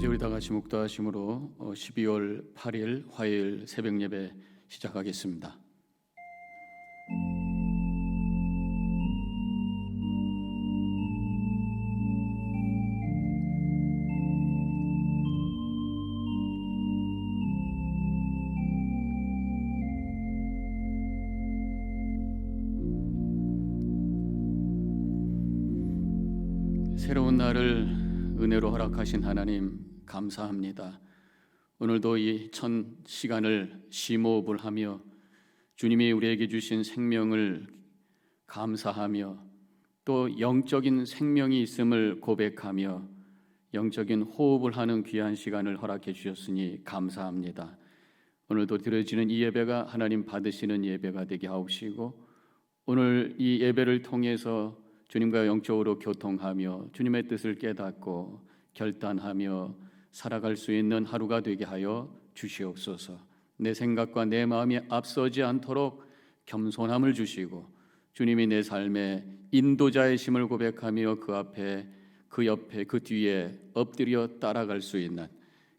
이제 우리 다 같이 묵도하심으로 12월 8일 화요일 새벽 예배 시작하겠습니다. 새로운 날을 은혜로 허락하신 하나님 감사합니다. 오늘도 이 첫 시간을 심호흡을 하며 주님이 우리에게 주신 생명을 감사하며 또 영적인 생명이 있음을 고백하며 영적인 호흡을 하는 귀한 시간을 허락해 주셨으니 감사합니다. 오늘도 드려지는 이 예배가 하나님 받으시는 예배가 되게 하옵시고 오늘 이 예배를 통해서 주님과 영적으로 교통하며 주님의 뜻을 깨닫고 결단하며 살아갈 수 있는 하루가 되게 하여 주시옵소서. 내 생각과 내 마음이 앞서지 않도록 겸손함을 주시고 주님이 내 삶의 인도자의 심을 고백하며 그 앞에 그 옆에 그 뒤에 엎드려 따라갈 수 있는,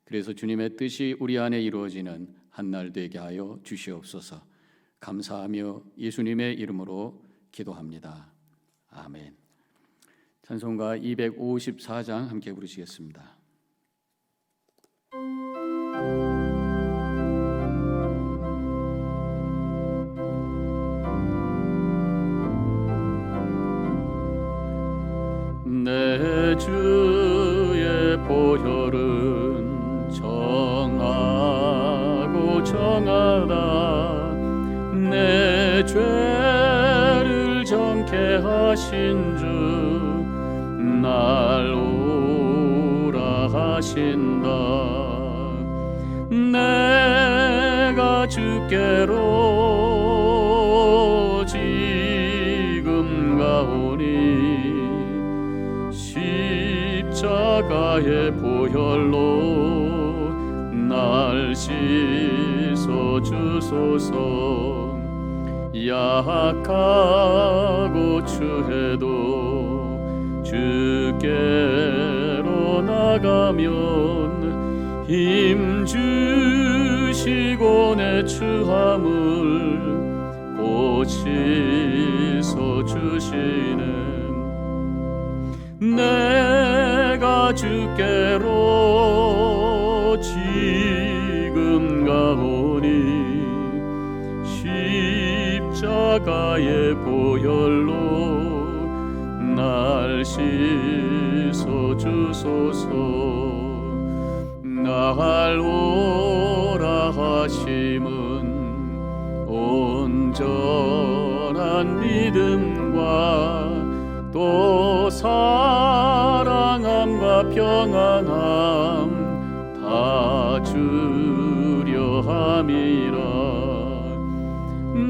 그래서 주님의 뜻이 우리 안에 이루어지는 한 날 되게 하여 주시옵소서. 감사하며 예수님의 이름으로 기도합니다. 아멘. 찬송가 254장 함께 부르시겠습니다. 내 주의 보혈은 정하고 정하다. 내 죄를 정케 하신 주 날 오라 하신다. 내가 주께로 지금 가오니 십자가의 보혈로 날 씻어 주소서. 약하고 추해도 주께로 나가면 힘 주시고 내 추함을 고치소 주시는. 내가 주께로 지금 가오니 십자가의 보혈로 날 씻어 주소서. 날 오라 하심은 온전한 믿음과 또 사랑함과 평안함 다 주려 함이라.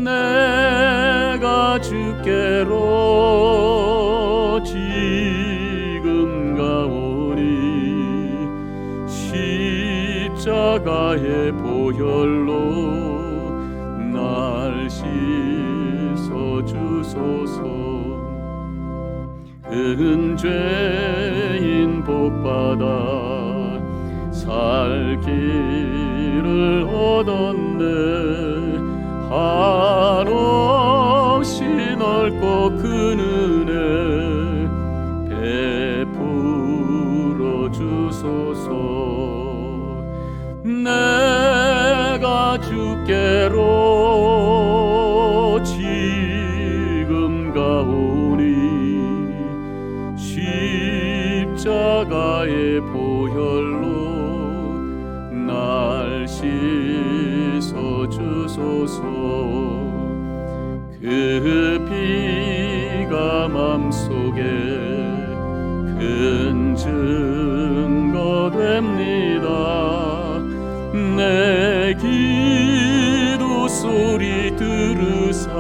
내가 주께로 지금 가오니 십자가의 보혈로 날 씻어 주소서. 은죄인 복받아 살 길을 얻었네. 한없이 넓고 큰 은혜 베풀어 주소서. 내가 주께로 지금 가오니 십자가의 보혈로 날 씻어 주소서. 그 피가 맘속에 큰 증거 됩니다. 내 기도 소리 들으사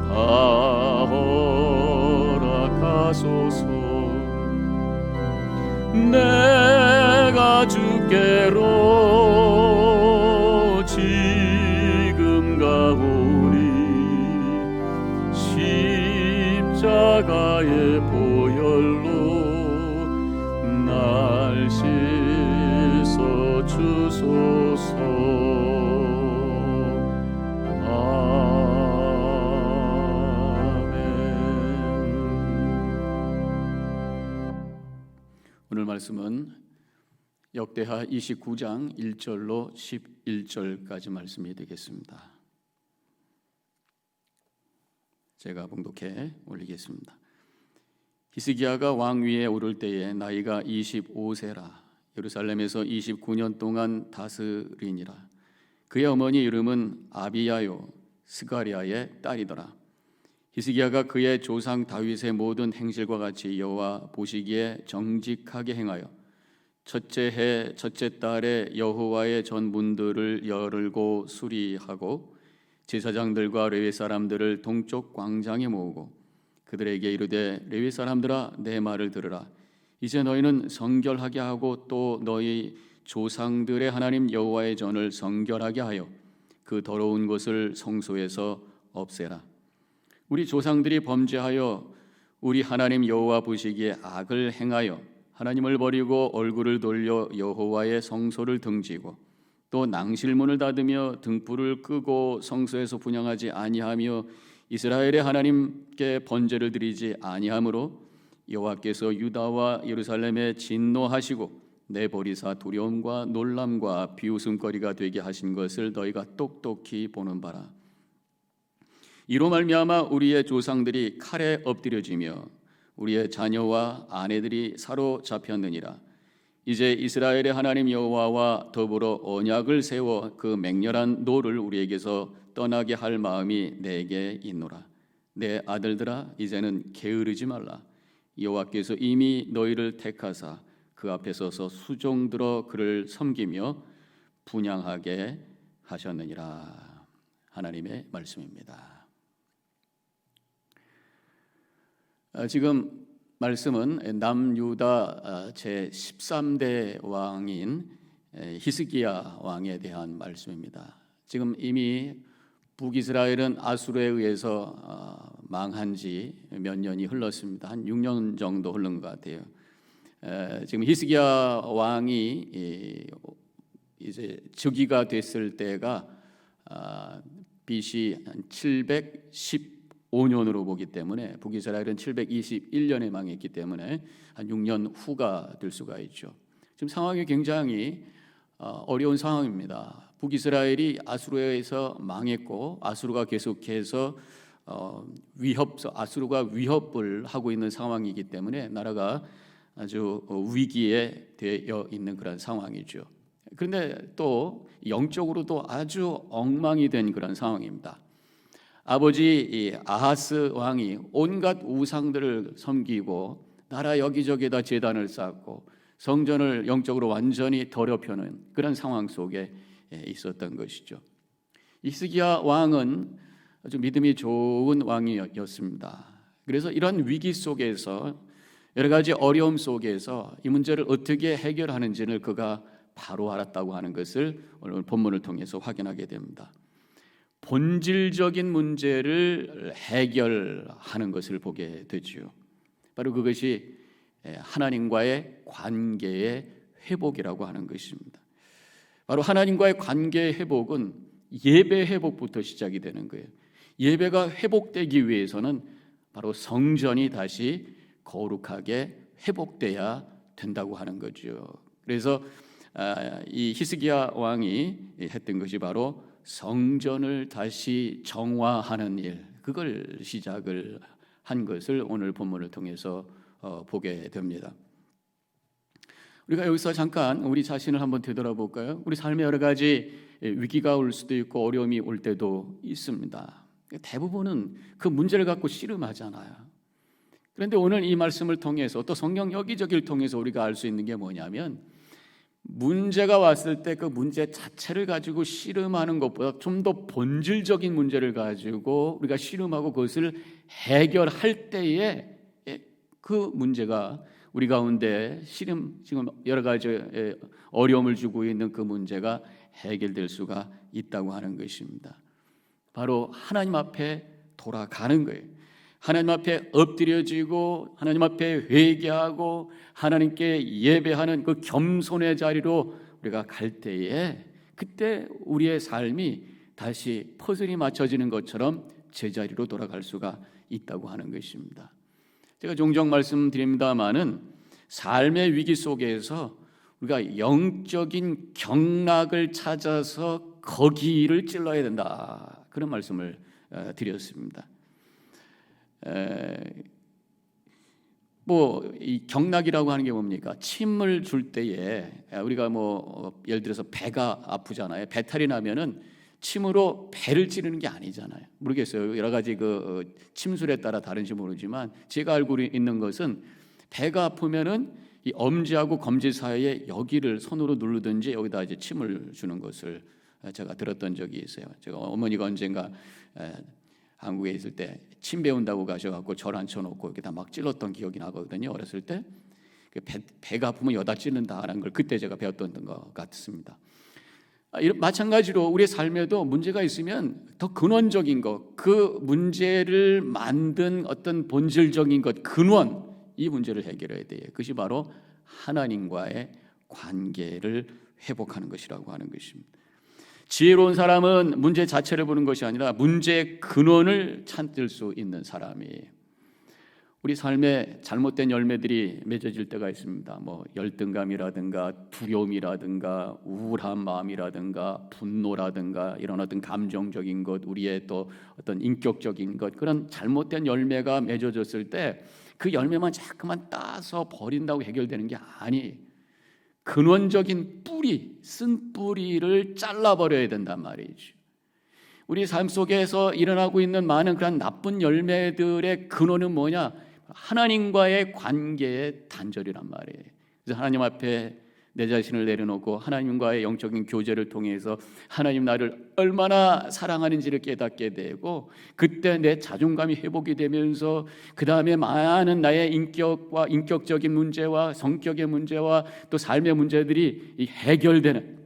다 허락하소서. 내가 주께로 지금 가오니 십자가의 보혈로 날 씻어 용서 주소서. 오늘 말씀은 역대하 29장 1절로 11절까지 말씀이 되겠습니다. 제가 봉독해 올리겠습니다. 히스기야가 왕위에 오를 때에 나이가 25세라. 예루살렘에서 29년 동안 다스리니라. 그의 어머니 이름은 아비야요 스가랴의 딸이더라. 히스기야가 그의 조상 다윗의 모든 행실과 같이 여호와 보시기에 정직하게 행하여 첫째 해 첫째 달에 여호와의 전문들을 열고 수리하고 제사장들과 레위 사람들을 동쪽 광장에 모으고 그들에게 이르되 레위 사람들아 내 말을 들으라. 이제 너희는 성결하게 하고 또 너희 조상들의 하나님 여호와의 전을 성결하게 하여 그 더러운 것을 성소에서 없애라. 우리 조상들이 범죄하여 우리 하나님 여호와 보시기에 악을 행하여 하나님을 버리고 얼굴을 돌려 여호와의 성소를 등지고 또 낭실문을 닫으며 등불을 끄고 성소에서 분향하지 아니하며 이스라엘의 하나님께 번제를 드리지 아니하므로 여호와께서 유다와 예루살렘에 진노하시고 내버리사 두려움과 놀람과 비웃음거리가 되게 하신 것을 너희가 똑똑히 보는 바라. 이로 말미암아 우리의 조상들이 칼에 엎드려지며 우리의 자녀와 아내들이 사로잡혔느니라. 이제 이스라엘의 하나님 여호와와 더불어 언약을 세워 그 맹렬한 노를 우리에게서 떠나게 할 마음이 내게 있노라. 내 아들들아 이제는 게으르지 말라. 여호와께서 이미 너희를 택하사 그 앞에 서서 수종들어 그를 섬기며 분향하게 하셨느니라. 하나님의 말씀입니다. 지금 말씀은 남유다 제13대 왕인 히스기야 왕에 대한 말씀입니다. 지금 이미 북이스라엘은 아수르에 의해서 망한 지 몇 년이 흘렀습니다. 한 6년 정도 흐른 것 같아요. 지금 히스기야 왕이 이제 즉위가 됐을 때가 BC 715년으로 보기 때문에 북이스라엘은 721년에 망했기 때문에 한 6년 후가 될 수가 있죠. 지금 상황이 굉장히 어려운 상황입니다. 북이스라엘이 아수르에서 망했고 아수르가 계속해서 아수르가 위협을 하고 있는 상황이기 때문에 나라가 아주 위기에 되어 있는 그런 상황이죠. 그런데 또 영적으로도 아주 엉망이 된 그런 상황입니다. 아버지 아하스 왕이 온갖 우상들을 섬기고 나라 여기저기에다 제단을 쌓고 성전을 영적으로 완전히 더럽혀놓은 그런 상황 속에 있었던 것이죠. 히스기야 왕은 아주 믿음이 좋은 왕이었습니다. 그래서 이런 위기 속에서 여러 가지 어려움 속에서 이 문제를 어떻게 해결하는지를 그가 바로 알았다고 하는 것을 오늘 본문을 통해서 확인하게 됩니다. 본질적인 문제를 해결하는 것을 보게 되지요. 바로 그것이 하나님과의 관계의 회복이라고 하는 것입니다. 바로 하나님과의 관계의 회복은 예배 회복부터 시작이 되는 거예요. 예배가 회복되기 위해서는 바로 성전이 다시 거룩하게 회복돼야 된다고 하는 거죠. 그래서 이 히스기야 왕이 했던 것이 바로 성전을 다시 정화하는 일, 그걸 시작을 한 것을 오늘 본문을 통해서 보게 됩니다. 우리가 여기서 잠깐 우리 자신을 한번 되돌아볼까요? 우리 삶에 여러 가지 위기가 올 수도 있고 어려움이 올 때도 있습니다. 대부분은 그 문제를 갖고 씨름하잖아요. 그런데 오늘 이 말씀을 통해서 또 성경 여기저기를 통해서 우리가 알 수 있는 게 뭐냐면 문제가 왔을 때 그 문제 자체를 가지고 씨름하는 것보다 좀 더 본질적인 문제를 가지고 우리가 씨름하고 그것을 해결할 때에 그 문제가 우리 가운데 지금 여러 가지 어려움을 주고 있는 그 문제가 해결될 수가 있다고 하는 것입니다. 바로 하나님 앞에 돌아가는 거예요. 하나님 앞에 엎드려지고 하나님 앞에 회개하고 하나님께 예배하는 그 겸손의 자리로 우리가 갈 때에 그때 우리의 삶이 다시 퍼즐이 맞춰지는 것처럼 제자리로 돌아갈 수가 있다고 하는 것입니다. 제가 종종 말씀드립니다마는 삶의 위기 속에서 우리가 영적인 경락을 찾아서 거기를 찔러야 된다, 그런 말씀을 드렸습니다. 이 경락이라고 하는 게 뭡니까? 침을 줄 때에 우리가 예를 들어서 배가 아프잖아요. 배탈이 나면은 침으로 배를 찌르는 게 아니잖아요. 모르겠어요. 여러 가지 그 침술에 따라 다른지 모르지만 제가 알고 있는 것은 배가 아프면은 이 엄지하고 검지 사이에 여기를 손으로 누르든지 여기다 이제 침을 주는 것을 제가 들었던 적이 있어요. 제가 어머니가 언젠가 한국에 있을 때 침 배운다고 가셔갖고 절 앉혀놓고 이렇게 다 막 찔렀던 기억이 나거든요. 어렸을 때 배가 아프면 여다 찔른다라는 걸 그때 제가 배웠던 것 같습니다. 마찬가지로 우리의 삶에도 문제가 있으면 더 근원적인 것, 그 문제를 만든 어떤 본질적인 것, 근원, 이 문제를 해결해야 돼요. 그것이 바로 하나님과의 관계를 회복하는 것이라고 하는 것입니다. 지혜로운 사람은 문제 자체를 보는 것이 아니라 문제의 근원을 찾을 수 있는 사람이에요. 우리 삶에 잘못된 열매들이 맺어질 때가 있습니다. 열등감이라든가 두려움이라든가 우울한 마음이라든가 분노라든가 이런 어떤 감정적인 것, 우리의 또 어떤 인격적인 것, 그런 잘못된 열매가 맺어졌을 때 그 열매만 자꾸만 따서 버린다고 해결되는 게 아니에요. 근원적인 뿌리, 쓴 뿌리를 잘라버려야 된단 말이죠. 우리 삶 속에서 일어나고 있는 많은 그런 나쁜 열매들의 근원은 뭐냐? 하나님과의 관계의 단절이란 말이에요. 그래서 하나님 앞에 내 자신을 내려놓고 하나님과의 영적인 교제를 통해서 하나님 나를 얼마나 사랑하는지를 깨닫게 되고, 그때 내 자존감이 회복이 되면서 그 다음에 많은 나의 인격과 인격적인 문제와 성격의 문제와 또 삶의 문제들이 해결되는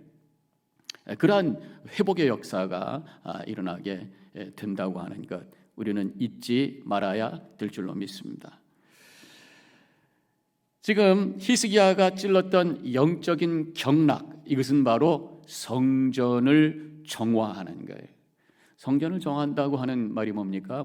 그러한 회복의 역사가 일어나게 된다고 하는 것, 우리는 잊지 말아야 될 줄로 믿습니다. 지금 히스기야가 찔렀던 영적인 경락, 이것은 바로 성전을 정화하는 거예요. 성전을 정화한다고 하는 말이 뭡니까?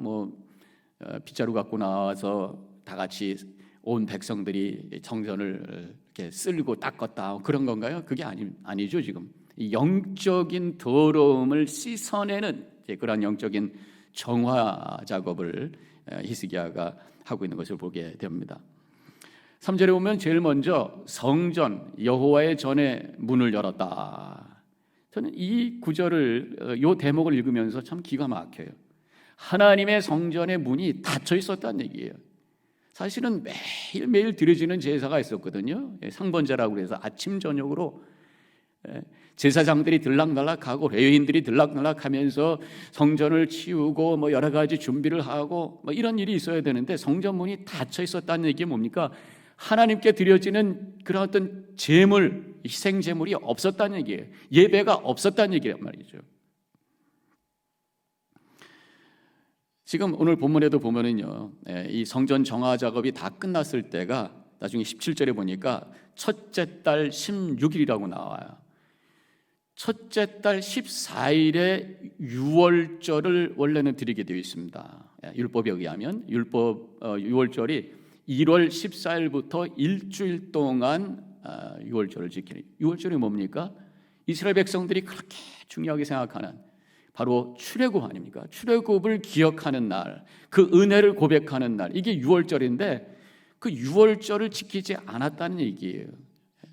빗자루 갖고 나와서 다 같이 온 백성들이 성전을 이렇게 쓸고 닦았다, 그런 건가요? 그게 아니죠. 지금 영적인 더러움을 씻어내는 그런 영적인 정화 작업을 히스기야가 하고 있는 것을 보게 됩니다. 3절에 보면 제일 먼저 성전, 여호와의 전에 문을 열었다. 저는 이 구절을, 이 대목을 읽으면서 참 기가 막혀요. 하나님의 성전의 문이 닫혀 있었다는 얘기예요. 사실은 매일매일 드려지는 제사가 있었거든요. 상번제라고 해서 아침 저녁으로 제사장들이 들락날락하고 레위인들이 들락날락하면서 성전을 치우고 여러 가지 준비를 하고 이런 일이 있어야 되는데, 성전 문이 닫혀 있었다는 얘기가 뭡니까? 하나님께 드려지는 그런 어떤 제물, 희생 제물이 없었다는 얘기예요. 예배가 없었다는 얘기란 말이죠. 지금 오늘 본문에도 보면은요, 이 성전 정화 작업이 다 끝났을 때가 나중에 17절에 보니까 첫째 달 16일이라고 나와요. 첫째 달 14일에 유월절을 원래는 드리게 되어 있습니다. 율법에 의하면 유월절이 1월 14일부터 일주일 동안 유월절을 지키는, 유월절이 뭡니까? 이스라엘 백성들이 그렇게 중요하게 생각하는 바로 출애굽 아닙니까? 출애굽을 기억하는 날, 그 은혜를 고백하는 날, 이게 유월절인데 그 유월절을 지키지 않았다는 얘기예요.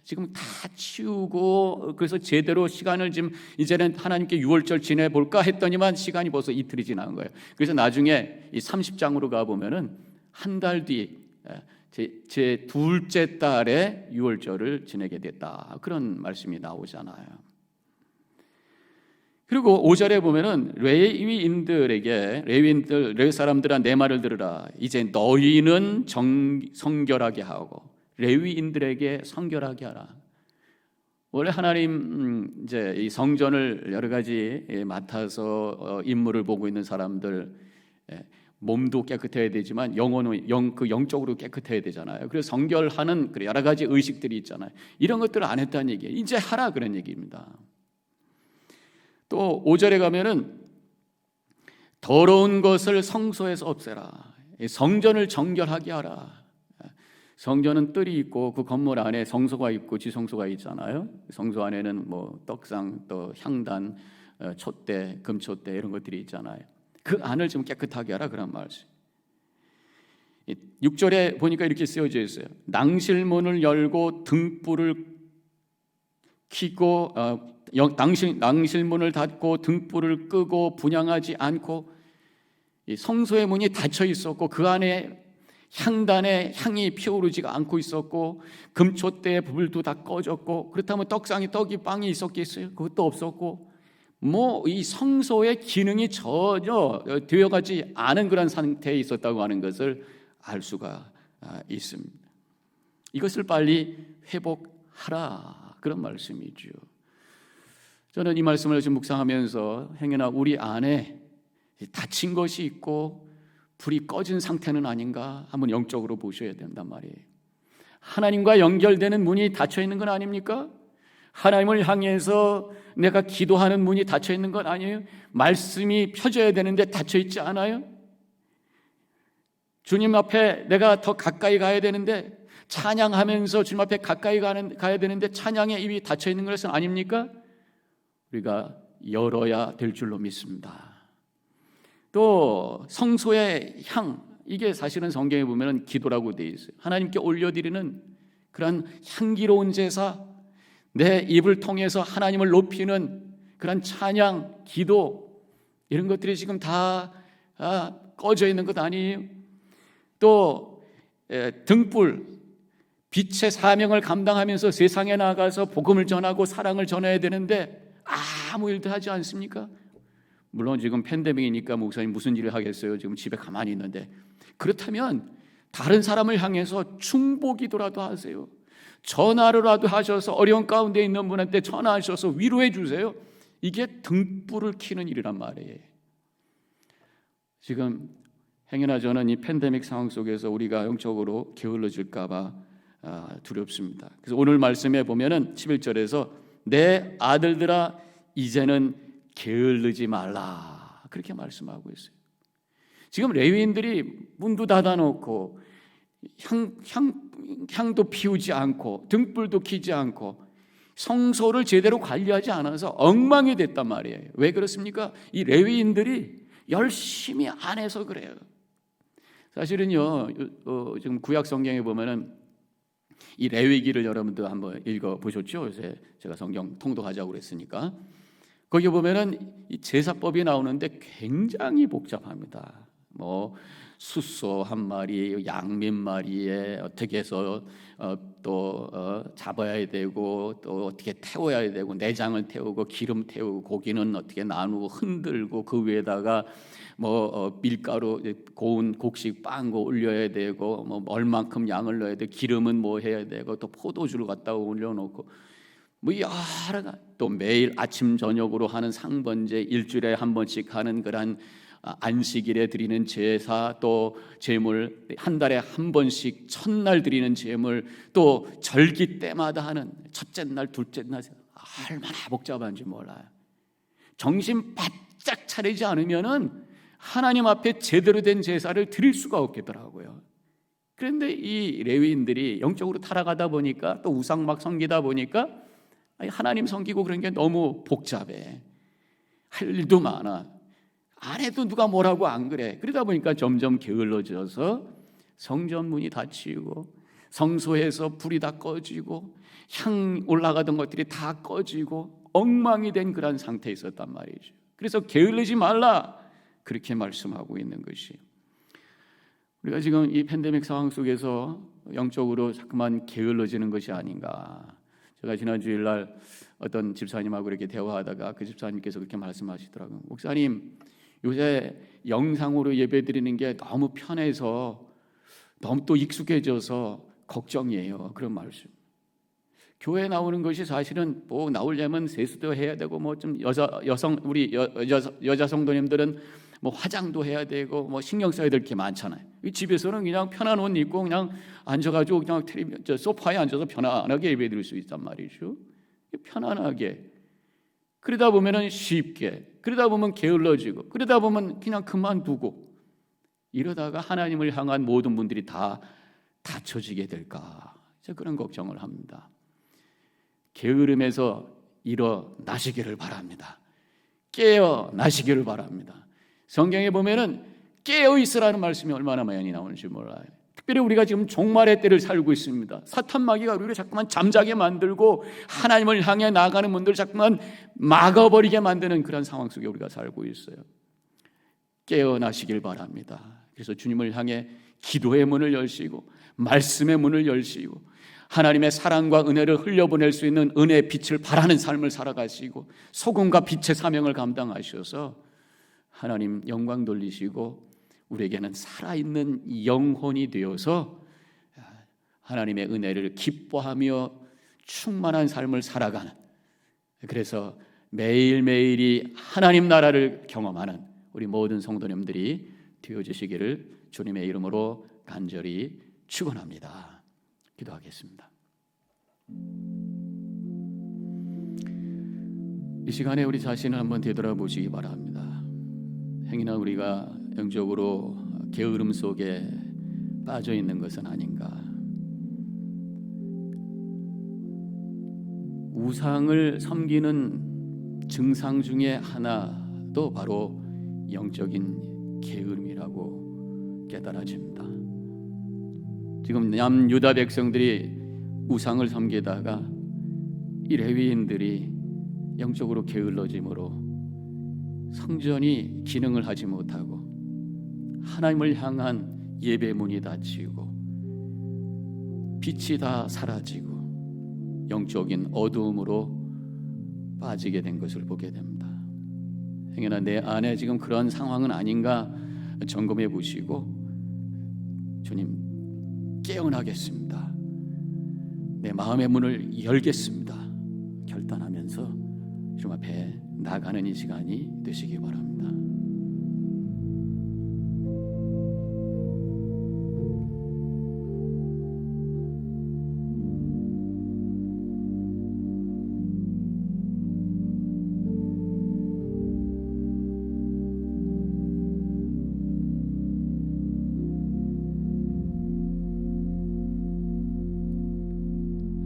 지금 다 치우고, 그래서 제대로 시간을 지금 이제는 하나님께 유월절 지내볼까 했더니만 시간이 벌써 이틀이 지난 거예요. 그래서 나중에 이 30장으로 가보면은 한 달 뒤 제 둘째 달에 유월절을 지내게 됐다, 그런 말씀이 나오잖아요. 그리고 5절에 보면은 레위 사람들아 내 말을 들으라. 이제 너희는 성결하게 하고 레위인들에게 성결하게 하라. 원래 하나님 이제 이 성전을 여러 가지 맡아서 임무를 보고 있는 사람들, 몸도 깨끗해야 되지만 영혼은 영적으로 깨끗해야 되잖아요. 그래서 성결하는 여러 가지 의식들이 있잖아요. 이런 것들을 안 했다는 얘기예요. 이제 하라 그런 얘기입니다. 또 5절에 가면은 더러운 것을 성소에서 없애라. 성전을 정결하게 하라. 성전은 뜰이 있고 그 건물 안에 성소가 있고 지성소가 있잖아요. 성소 안에는 뭐 떡상, 또 향단, 촛대, 금촛대 이런 것들이 있잖아요. 그 안을 좀 깨끗하게 하라 그런 말씀. 6절에 보니까 이렇게 쓰여져 있어요. 낭실문을 열고 등불을 켜고 낭실문을 닫고 등불을 끄고 분향하지 않고, 성소의 문이 닫혀 있었고 그 안에 향단에 향이 피어오르지가 않고 있었고, 금촛대의 불도 다 꺼졌고, 그렇다면 떡이 빵이 있었겠어요? 그것도 없었고, 이 성소의 기능이 전혀 되어가지 않은 그런 상태에 있었다고 하는 것을 알 수가 있습니다. 이것을 빨리 회복하라 그런 말씀이죠. 저는 이 말씀을 지금 묵상하면서 행여나 우리 안에 닫힌 것이 있고 불이 꺼진 상태는 아닌가 한번 영적으로 보셔야 된단 말이에요. 하나님과 연결되는 문이 닫혀 있는 건 아닙니까? 하나님을 향해서 내가 기도하는 문이 닫혀 있는 건 아니에요? 말씀이 펴져야 되는데 닫혀 있지 않아요? 주님 앞에 내가 더 가까이 가야 되는데, 찬양하면서 주님 앞에 가까이 가야 되는데 찬양의 입이 닫혀 있는 것은 아닙니까? 우리가 열어야 될 줄로 믿습니다. 또 성소의 향, 이게 사실은 성경에 보면 기도라고 되어 있어요. 하나님께 올려드리는 그런 향기로운 제사, 내 입을 통해서 하나님을 높이는 그런 찬양, 기도, 이런 것들이 지금 다 꺼져 있는 것 아니에요? 또 등불, 빛의 사명을 감당하면서 세상에 나가서 복음을 전하고 사랑을 전해야 되는데 아무 일도 하지 않습니까? 물론 지금 팬데믹이니까 목사님 무슨 일을 하겠어요? 지금 집에 가만히 있는데, 그렇다면 다른 사람을 향해서 충복기도라도 하세요. 전화로라도 하셔서 어려운 가운데 있는 분한테 전화하셔서 위로해 주세요. 이게 등불을 켜는 일이란 말이에요. 지금 행여나 저는 이 팬데믹 상황 속에서 우리가 영적으로 게을러질까 봐 두렵습니다. 그래서 오늘 말씀에 보면은 11절에서 내 아들들아 이제는 게을르지 말라 그렇게 말씀하고 있어요. 지금 레위인들이 문도 닫아놓고 향도 피우지 않고 등불도 켜지 않고 성소를 제대로 관리하지 않아서 엉망이 됐단 말이에요. 왜 그렇습니까? 이 레위인들이 열심히 안 해서 그래요. 사실은요, 지금 구약 성경에 보면은 이 레위기를 여러분들 한번 읽어 보셨죠? 요새 제가 성경 통독하자고 그랬으니까 거기 보면은 이 제사법이 나오는데 굉장히 복잡합니다. 숫소 한 마리, 양 몇 마리에 어떻게 해서 잡아야 되고, 또 어떻게 태워야 되고, 내장을 태우고 기름 태우고, 고기는 어떻게 나누고 흔들고, 그 위에다가 밀가루 고운 곡식 빵고 올려야 되고, 얼만큼 양을 넣어야 돼, 기름은 뭐 해야 되고, 또 포도주를 갖다가 올려놓고, 여러 가지, 또 매일 아침 저녁으로 하는 상번제, 일주일에 한 번씩 하는 그런 안식일에 드리는 제사, 또 제물 한 달에 한 번씩 첫날 드리는 제물, 또 절기 때마다 하는 첫째 날, 둘째 날, 얼마나 복잡한지 몰라요. 정신 바짝 차리지 않으면은 하나님 앞에 제대로 된 제사를 드릴 수가 없겠더라고요. 그런데 이 레위인들이 영적으로 타락하다 보니까, 또 우상 막 섬기다 보니까 하나님 섬기고 그런 게 너무 복잡해. 할 일도 많아. 안 해도 누가 뭐라고 안 그래. 그러다 보니까 점점 게을러져서 성전 문이 닫히고, 성소에서 불이 다 꺼지고, 향 올라가던 것들이 다 꺼지고, 엉망이 된 그런 상태에 있었단 말이죠. 그래서 게을르지 말라 그렇게 말씀하고 있는 것이, 우리가 지금 이 팬데믹 상황 속에서 영적으로 자꾸만 게을러지는 것이 아닌가. 제가 지난 주일날 어떤 집사님하고 이렇게 대화하다가 그 집사님께서 그렇게 말씀하시더라고요. 목사님, 요새 영상으로 예배드리는 게 너무 편해서, 너무 또 익숙해져서 걱정이에요. 그런 말씀. 교회 나오는 것이 사실은 나오려면 세수도 해야 되고, 좀 우리 여자 성도님들은 뭐 화장도 해야 되고 뭐 신경 써야 될 게 많잖아요. 집에서는 그냥 편한 옷 입고 그냥 앉아가지고 그냥 소파에 앉아서 편안하게 예배드릴 수 있단 말이죠. 편안하게. 그러다 보면은 쉽게, 그러다 보면 게을러지고, 그러다 보면 그냥 그만두고, 이러다가 하나님을 향한 모든 분들이 다 닫혀지게 될까, 그런 걱정을 합니다. 게으름에서 일어나시기를 바랍니다. 깨어나시기를 바랍니다. 성경에 보면은 깨어 있으라는 말씀이 얼마나 많이 나오는지 몰라요. 특별히 우리가 지금 종말의 때를 살고 있습니다. 사탄 마귀가 우리를 자꾸만 잠자게 만들고 하나님을 향해 나아가는 문들을 자꾸만 막아버리게 만드는 그런 상황 속에 우리가 살고 있어요. 깨어나시길 바랍니다. 그래서 주님을 향해 기도의 문을 열시고 말씀의 문을 열시고 하나님의 사랑과 은혜를 흘려보낼 수 있는 은혜의 빛을 발하는 삶을 살아가시고 소금과 빛의 사명을 감당하셔서 하나님 영광 돌리시고 우리에게는 살아있는 영혼이 되어서 하나님의 은혜를 기뻐하며 충만한 삶을 살아가는, 그래서 매일매일이 하나님 나라를 경험하는 우리 모든 성도님들이 되어주시기를 주님의 이름으로 간절히 축원합니다. 기도하겠습니다. 이 시간에 우리 자신을 한번 되돌아보시기 바랍니다. 행여나 우리가 영적으로 게으름 속에 빠져 있는 것은 아닌가. 우상을 섬기는 증상 중에 하나도 바로 영적인 게으름이라고 깨달아집니다. 지금 남유다 백성들이 우상을 섬기다가 이 레위인들이 영적으로 게을러짐으로 성전이 기능을 하지 못하고 하나님을 향한 예배문이 닫히고 빛이 다 사라지고 영적인 어두움으로 빠지게 된 것을 보게 됩니다. 행여나 내 안에 지금 그런 상황은 아닌가 점검해 보시고 주님 깨어나겠습니다. 내 마음의 문을 열겠습니다. 결단하면서 주님 앞에 나가는 이 시간이 되시기 바랍니다.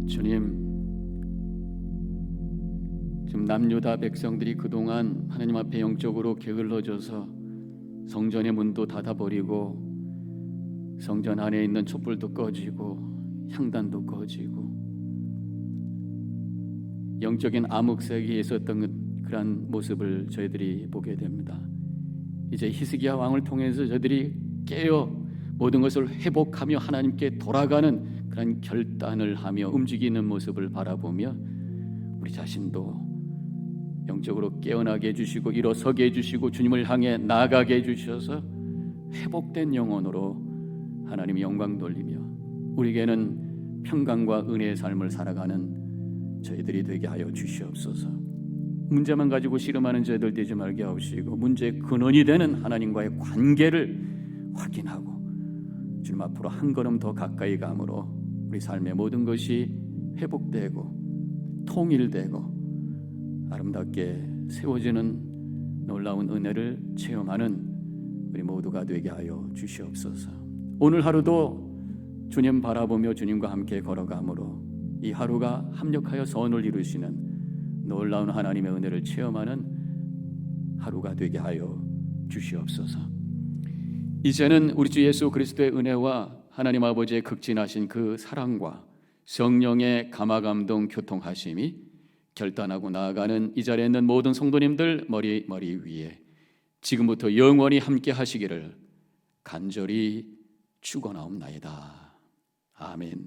주님, 지금 남유다 백성들이 그동안 하나님 앞에 영적으로 게을러져서 성전의 문도 닫아버리고 성전 안에 있는 촛불도 꺼지고 향단도 꺼지고 영적인 암흑색이 있었던 그런 모습을 저희들이 보게 됩니다. 이제 히스기야 왕을 통해서 저희들이 깨어 모든 것을 회복하며 하나님께 돌아가는 그런 결단을 하며 움직이는 모습을 바라보며 우리 자신도 영적으로 깨어나게 해주시고 일어서게 해주시고 주님을 향해 나아가게 해주셔서 회복된 영혼으로 하나님 영광 돌리며 우리에게는 평강과 은혜의 삶을 살아가는 저희들이 되게 하여 주시옵소서. 문제만 가지고 씨름하는 저희들 되지 말게 하시고 문제의 근원이 되는 하나님과의 관계를 확인하고 주님 앞으로 한 걸음 더 가까이 감으로 우리 삶의 모든 것이 회복되고 통일되고 아름답게 세워지는 놀라운 은혜를 체험하는 우리 모두가 되게 하여 주시옵소서. 오늘 하루도 주님 바라보며 주님과 함께 걸어가므로 이 하루가 합력하여 선을 이루시는 놀라운 하나님의 은혜를 체험하는 하루가 되게 하여 주시옵소서. 이제는 우리 주 예수 그리스도의 은혜와 하나님 아버지의 극진하신 그 사랑과 성령의 감화감동 교통하심이 결단하고 나아가는 이 자리에 있는 모든 성도님들 머리 위에 지금부터 영원히 함께 하시기를 간절히 축원하옵나이다. 아멘.